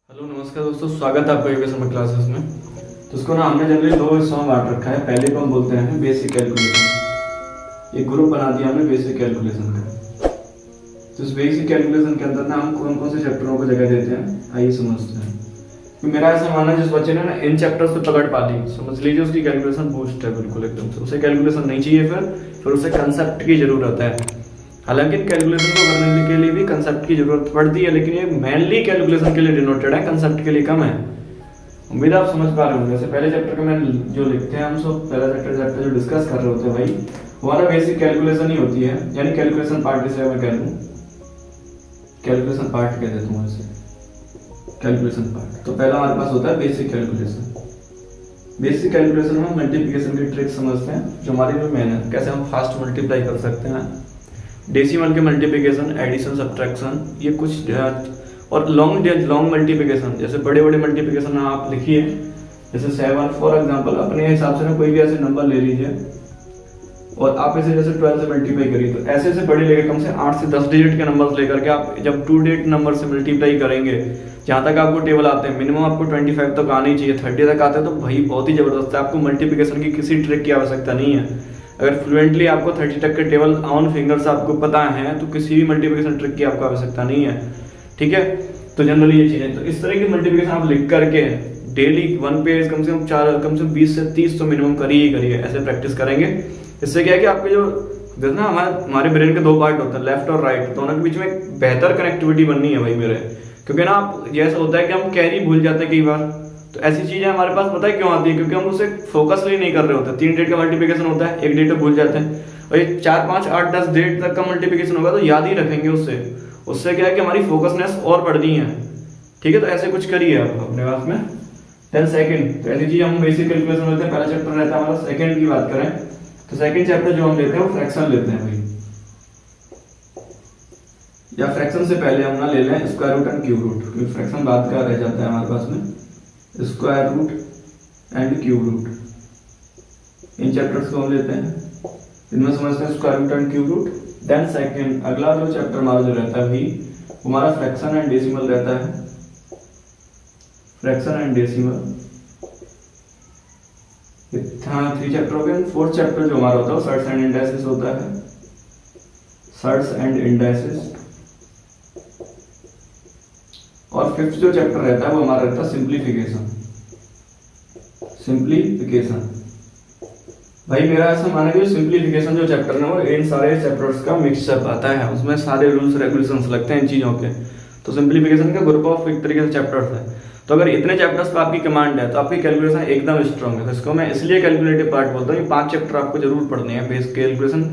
Hello नमस्कार दोस्तों, स्वागत है आपका यूके समर क्लासेस में। तो इसको ना हमने जनरली दो हिस्सों में बांट रखा है। पहले को हम बोलते हैं बेसिक कैलकुलेशन। एक ग्रुप बना दिया हमने बेसिक कैलकुलेशन का। तो इस बेसिक कैलकुलेशन के अंदर ना हम कौन कौन से चैप्टरों को जगह देते हैं आइए समझते हैं। तो मेरा ऐसा मानना है जिस बच्चे ने ना इन चैप्टर्स पे पकड़ पा ली, समझ लीजिए उसकी कैलकुलेशन बूस्ट है बिल्कुल एकदम से। उसे कैलकुलेशन नहीं चाहिए, फिर उसे कंसेप्ट की जरूरत है। हालांकि कैलकुलेशन को करने के लिए भी कंसेप्ट की जरूरत पड़ती है, लेकिन ये मेनली कैलकुलेशन के लिए डिनोटेड है, कंसेप्ट के लिए कम है। उम्मीद आप समझ पा रहे होंगे। जैसे पहले चैप्टर का मैं जो लिखते हैं हम सब, पहला चैप्टर जो डिस्कस कर रहे होते हैं भाई, वो हमारा बेसिक कैलकुलेशन ही होती है, यानी कैलकुलेशन पार्ट जिसे मैं कह लूँ, कैलकुलेशन पार्ट कह देता हूँ इसे, कैलकुलेशन पार्ट। तो पहला हमारे पास होता है बेसिक कैलकुलेशन। बेसिक कैलकुलेशन में हम मल्टीप्लिकेशन की ट्रिक समझते हैं, जो हमारी जो मेन है, कैसे हम फास्ट मल्टीप्लाई कर सकते हैं, डेसिमल के मल्टीप्लिकेशन, एडिशन, सब्ट्रैक्शन, ये कुछ और लॉन्ग मल्टीप्लिकेशन, जैसे बड़े बड़े मल्टीप्लिकेशन आप लिखिए, जैसे 7 फॉर एग्जांपल अपने हिसाब से ना कोई भी ऐसे नंबर ले लीजिए और आप इसे जैसे 12 से मल्टीप्लाई करिए, तो ऐसे ऐसे बड़े लेकर कम से 8 से 10 डिजिट के नंबर लेकर के आप जब 2 डिजिट नंबर से मल्टीप्लाई करेंगे, जहां तक आपको टेबल आते हैं, मिनिमम आपको 25 तक आना ही चाहिए, 30 तक आते हैं तो भाई बहुत ही जबरदस्त है। आपको मल्टीप्लिकेशन की किसी ट्रिक की आवश्यकता नहीं है। अगर फ्लुएंटली आपको 30 तक के टेबल ऑन फिंगर्स आपको पता है, तो किसी भी मल्टीप्लिकेशन ट्रिक की आपको आवश्यकता नहीं है। ठीक है, तो जनरली ये चीजें, तो इस तरह की मल्टीप्लिकेशन आप लिख करके डेली 1 पेज कम से कम 20 से 30 तो मिनिमम करिए, ऐसे प्रैक्टिस करेंगे। इससे क्या है कि आपके जो ना हमारे ब्रेन के 2 पार्ट होते हैं, लेफ्ट और राइट, दोनों के बीच में एक बेहतर कनेक्टिविटी बननी है भाई मेरे। क्योंकि ना आप जैसा होता है कि हम कैरी भूल जाते हैं कई बार, तो ऐसी चीजें हमारे पास पता है क्यों आती है, क्योंकि हम उसे फोकसली नहीं कर रहे होते। 3 डेट का मल्टीप्लिकेशन होता है, 1 डेट भूल जाते हैं, और ये 4, 5, 8, 10 डेट तक का मल्टीप्लिकेशन होगा तो याद ही रखेंगे उससे क्या है कि हमारी फोकसनेस और बढ़ती है। ठीक है, तो ऐसे कुछ करिए आप अपने पास में। देन सेकंड, तो ऐसी चीज हम बेसिक कैलकुलेशन लेते हैं, पहला चैप्टर रहता है हमारा। सेकंड की बात करें तो सेकंड चैप्टर जो हम लेते हैं वो फ्रैक्शन लेते हैं भाई, या फ्रैक्शन से पहले हम ना ले लें square root and cube root, क्योंकि फ्रैक्शन बाद का रह जाता है हमारे पास में। Square root and cube root, इन चैप्टर्स को हम लेते हैं, इनमें समझते हैं square root and cube root. Then second, अगला जो चैप्टर हमारा जो रहता है भी, हमारा फ्रैक्शन एंड डेसिमल रहता है, फ्रैक्शन एंड डेसिमल। हाँ, 3 चैप्टर हो गए। 4th चैप्टर जो हमारा होता है सर्ट्स एंड इंडाइसिस होता है, सर्ट्स एंड इंडाइसिस। और 5th जो चैप्टर रहता है वो हमारा रहता है सिंप्लीफिकेशन। सिंप्लीफिकेशन भाई मेरा ऐसा मानना है कि सिंप्लीफिकेशन जो चैप्टर है वो इन सारे चैप्टर्स का मिक्सअप आता है, उसमें सारे रूल्स रेगुलेशंस लगते हैं इन चीजों के। तो सिंप्लीफिकेशन का ग्रुप ऑफ एक तरीके से चैप्टर्स है। तो अगर इतने चैप्टर्स पे आपकी कमांड है तो आपकी कैलकुलेशन एकदम स्ट्रांग है। तो इसको मैं इसलिए कैलकुलेटिव पार्ट बोलता हूँ। ये 5 चैप्टर आपको जरूर पढ़ने हैं बेस कैलकुलेशन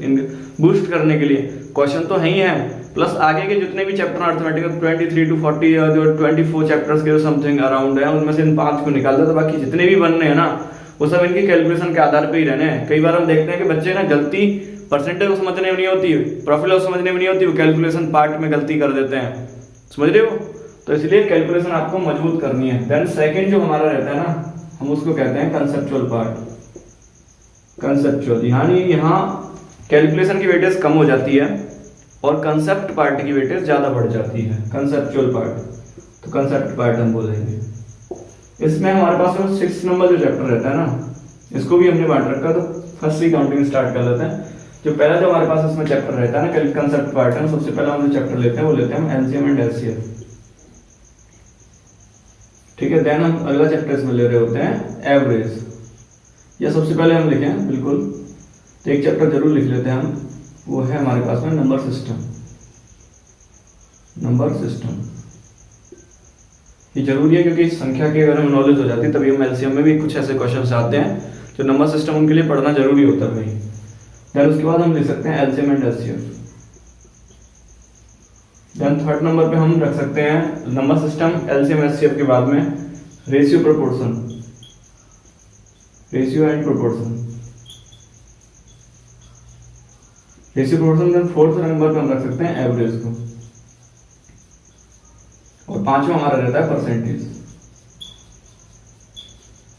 बूस्ट करने के लिए। क्वेश्चन तो है ही है, प्लस आगे के जितने भी चैप्टर अर्थमेटिक 23 to 40 या जो 24 चैप्टर्स के समथिंग अराउंड है, उनमें से इन 5 को निकाल दो तो बाकी जितने भी बनने हैं ना वो सब इनकी कैलकुलेशन के आधार पे ही रहने हैं। कई बार हम देखते हैं कि बच्चे ना गलती परसेंटेज को समझने में नहीं होती, प्रॉफिट लॉस समझने में नहीं होती, वो कैलकुलेशन पार्ट में गलती कर देते हैं, समझ रहे हो। तो इसलिए कैलकुलेशन आपको मजबूत करनी है। देन सेकंड जो हमारा रहता है ना, हम उसको कहते हैं कंसेप्चुअल पार्ट। कंसेप्चुअल यानी यहाँ कैलकुलेशन की वेटेज कम हो जाती है और कंसेप्ट पार्ट की वेटेज ज्यादा बढ़ जाती है, कंसेप्चुअल पार्ट। तो कंसेप्ट पार्ट हम बोलेंगे। इसमें हमारे पास 6 नंबर जो चैप्टर रहता है ना, इसको भी हमने बांट रखा। तो फर्स्ट से काउंटिंग स्टार्ट कर लेते हैं। जो पहला जो हमारे पास इसमें चैप्टर रहता है ना, कंसेप्ट पार्ट है, सबसे पहला हम जो चैप्टर लेते हैं वो लेते हैं एलसीएम एंड एलसीएफ। ठीक है, देन हम अगला चैप्टर इसमें ले रहे होते हैं एवरेज। या सबसे पहले हम लिखें बिल्कुल, तो एक चैप्टर जरूर लिख लेते हैं हम, वो है हमारे पास में नंबर सिस्टम। नंबर सिस्टम ये जरूरी है, क्योंकि संख्या के बारे में नॉलेज हो जाती है तभी हम एलसीएम में भी कुछ ऐसे क्वेश्चंस आते हैं जो नंबर सिस्टम उनके लिए पढ़ना जरूरी होता है भाई। देन उसके बाद हम लिख सकते हैं LCM and LCF. Then 3rd number पे हम रख सकते हैं नंबर सिस्टम, एलसीएम, एचसीएफ के बाद में ratio proportion, ratio and proportion, ratio proportion. Then 4th number पे हम रख सकते हैं एवरेज को, और 5वां हमारा रहता है परसेंटेज।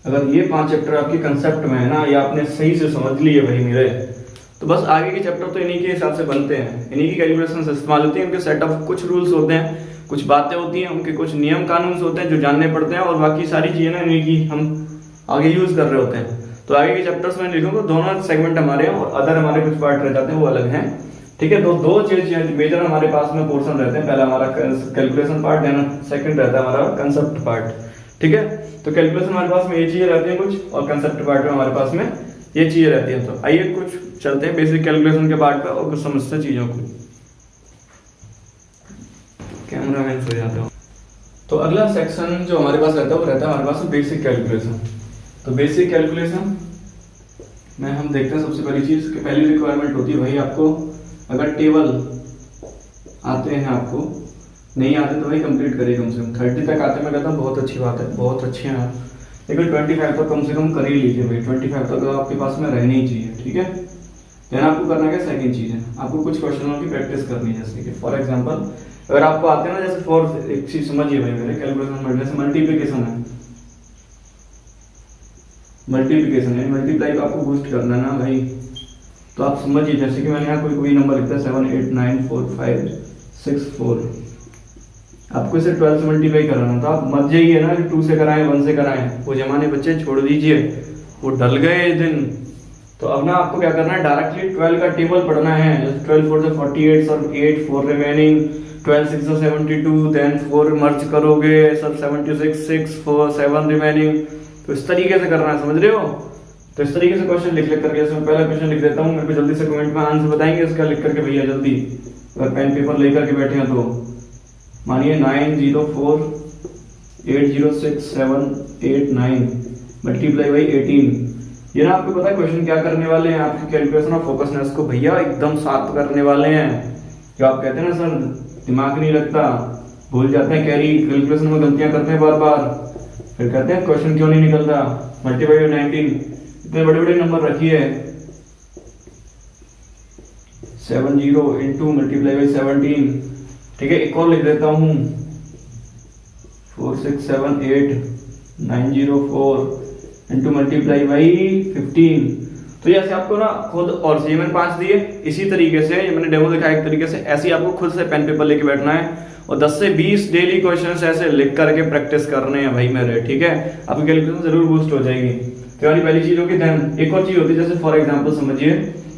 अगर ये 5 चैप्टर आपके कंसेप्ट में है ना, या आपने सही से समझ लिए भाई मेरे, तो बस आगे के चैप्टर तो इन्हीं के हिसाब से बनते हैं, इन्हीं की कैलकुलेशन इस्तेमाल होती है। इनके सेट ऑफ कुछ रूल्स होते हैं कुछ बातें होती हैं, उनके कुछ नियम कानून होते हैं जो जानने पड़ते हैं, और बाकी सारी चीजें ना इनकी हम आगे यूज कर रहे होते हैं। तो आगे के चैप्टर्स में लिखूंगा, दोनों सेगमेंट हमारे हैं और अदर हमारे कुछ पार्ट रह जाते हैं वो अलग हैं, ठीक है। तो दो चीज मेजर हमारे पास में पोर्शन रहते हैं, पहला हमारा कैलकुलेशन पार्ट, देन सेकंड रहता है हमारा कंसेप्ट पार्ट, ठीक है। तो कैलकुलेशन हमारे पास में ये चीजें रहती हैं कुछ, और कंसेप्ट पार्ट में हमारे पास में ये चीजें रहती हैं। तो आइए कुछ चलते हैं बेसिक कैलकुलेशन के पार्ट पे और कुछ समझते हैं चीजों को। कैमरा मैन सो जाता हूँ। तो अगला सेक्शन जो हमारे पास रहता है वो रहता है हमारे पास बेसिक कैलकुलेशन। तो बेसिक कैलकुलेशन में हम देखते हैं सबसे पहली चीज कि पहली रिक्वायरमेंट होती है भाई आपको अगर टेबल आते हैं, आपको नहीं आते तो भाई कंप्लीट करिए, कम से कम 30 तक आते मैं कहता हूँ बहुत अच्छी बात है, बहुत अच्छे हैं आप, लेकिन 25 तो कम से कम कर ही लीजिए भाई, 25 तो आपके पास में रहनी ही चाहिए, ठीक है। देन आपको करना क्या, सेकंड चीज है आपको कुछ क्वेश्चनों की प्रैक्टिस करनी है, जैसे कि फॉर एग्जांपल अगर आपको आते हैं ना, जैसे फॉर एक चीज समझिए भाई मेरे कैलकुलेशन में, जैसे मल्टीप्लिकेशन है, मल्टीप्लिकेशन है, मल्टीप्लाई आपको बूस्ट करना है ना भाई, तो आप समझिए जैसे कि मैंने यहाँ कोई नंबर लिखता है 7 8 9 4 5 6 4, आपको इसे 12 से मल्टीप्लाई कराना, तो आप मत जाइए ना 2 से कराएं 1 से कराएं, वो जमाने बच्चे छोड़ दीजिए, वो ढल गए दिन। तो अब ना आपको क्या करना है, डायरेक्टली 12 का टेबल पढ़ना है, जैसे 12 4 से 48 सर 8 4 रिमेनिंग, 12 6 से 72, देन 4 मर्ज करोगे सब 76 6 4 7 रिमेनिंग, तो इस तरीके से करना है, समझ रहे हो। तो इस तरीके से क्वेश्चन लिख करके, जैसे मैं पहला क्वेश्चन लिख देता हूँ, मेरे को जल्दी से कमेंट में आंसर बताएंगे इसका लिख करके भैया जल्दी, अगर पेन पेपर लेकर के बैठे हैं तो। मानिए 904 806 7 8 9 मल्टीप्लाई बाई 18। ये ना आपको पता है क्वेश्चन क्या करने वाले हैं, आपकी कैलकुलेशन और फोकसनेस को भैया एकदम साफ करने वाले हैं। जो आप कहते हैं ना सर दिमाग नहीं लगता, भूल जाते हैं कैरी, कैलकुलेशन में गलतियां करते हैं बार बार, फिर कहते हैं क्वेश्चन क्यों नहीं निकलता। मल्टीप्लाई बाई 19, इतने बड़े बड़े नंबर रखिए, 70 इंटू मल्टीप्लाई बाई 17, ठीक है। एक और लिख देता हूं 4 6 7 8 904 इंटू मल्टीप्लाई बाई 15। तो जैसे आपको ना खुद, और ये मैंने 5 दिए, इसी तरीके से ये मैंने डेमो दिखाया एक तरीके से, ऐसे ही आपको खुद से पेन पेपर लेके बैठना है और 10 से 20 डेली क्वेश्चंस ऐसे लिख करके प्रैक्टिस करने हैं भाई मेरे, ठीक है। आपकी कैलकुलेशन जरूर बूस्ट हो जाएगी। तो यार पहली चीज होगी। देन एक और चीज होती है, जैसे फॉर एग्जांपल समझिए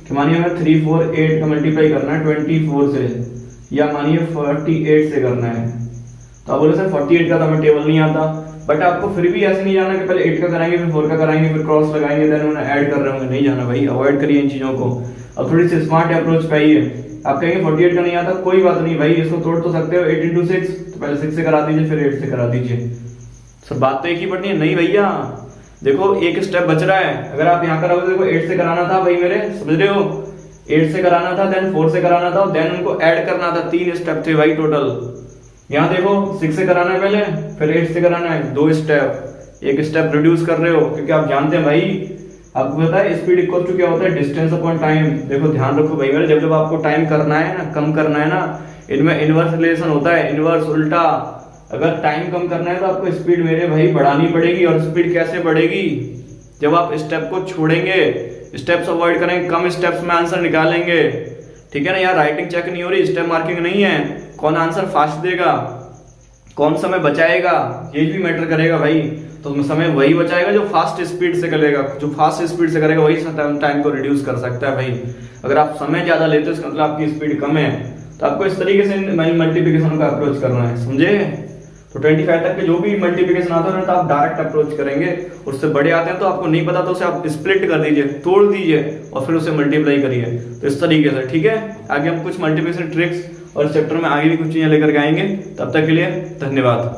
कि मानिए हमें 3 4 8 का मल्टीप्लाई करना है 24 से, या मानिए 48 से करना है, तो आप बोले सर 48 का तो हमें टेबल नहीं आता, बट आपको फिर भी ऐसे नहीं जाना कि पहले 8 का कराएंगे फिर 4 का कराएंगे फिर क्रॉस लगाएंगे देन उन्हें ऐड कर रहे होंगे, नहीं जाना भाई, अवॉइड करिए इन चीजों को। अब थोड़ी सी स्मार्ट अप्रोच पाइए। आप कहेंगे 48 का नहीं आता, कोई बात नहीं भाई, इसको तोड़ तो सकते हो, 8 इंटू 6, तो पहले 6 से करा दीजिए फिर 8 से करा दीजिए, सर बात तो एक ही पड़नी है। नहीं भैया देखो एक स्टेप बच रहा है, अगर आप यहाँ कराओगे, देखो 8 से कराना था भाई मेरे, समझ रहे हो, 8 से कराना था, देन 4 से कराना था, देन उनको ऐड करना था, 3 स्टेप थे भाई टोटल। यहाँ देखो 6 से कराना है पहले, फिर 8 से कराना है, 2 स्टेप, एक स्टेप रिड्यूस कर रहे हो, क्योंकि आप जानते हैं भाई, आपको पता है स्पीड इक्वल टू क्या होता है, डिस्टेंस अपॉन टाइम। देखो ध्यान रखो भाई मेरे, जब जब आपको टाइम करना है ना, कम करना है ना, इनमें इनवर्स रिलेशन होता है, इनवर्स उल्टा। अगर टाइम कम करना है तो आपको स्पीड मेरे भाई बढ़ानी पड़ेगी, और स्पीड कैसे बढ़ेगी, जब आप स्टेप को छोड़ेंगे, स्टेप्स अवॉइड करेंगे, कम स्टेप्स में आंसर निकालेंगे, ठीक है ना। यार राइटिंग चेक नहीं हो रही, स्टेप मार्किंग नहीं है, कौन आंसर फास्ट देगा, कौन समय बचाएगा, ये भी मैटर करेगा भाई। तो समय वही बचाएगा जो फास्ट स्पीड से करेगा, जो फास्ट स्पीड से करेगा वही टाइम को रिड्यूस कर सकता है भाई। अगर आप समय ज्यादा लेते हो इसका मतलब आपकी स्पीड कम है, तो आपको इस तरीके से मल्टीप्लिकेशन का अप्रोच करना है, समझे। तो 25 तक के जो भी मल्टीप्लिकेशन आता है तो आप डायरेक्ट अप्रोच करेंगे, उससे बड़े आते हैं तो आपको नहीं पता तो उसे आप स्प्लिट कर दीजिए, तोड़ दीजिए और फिर उसे मल्टीप्लाई करिए, तो इस तरीके से, ठीक है। आगे हम कुछ मल्टीप्लिकेशन ट्रिक्स और चैप्टर में आगे भी कुछ चीजें लेकर के आएंगे, तब तक के लिए धन्यवाद।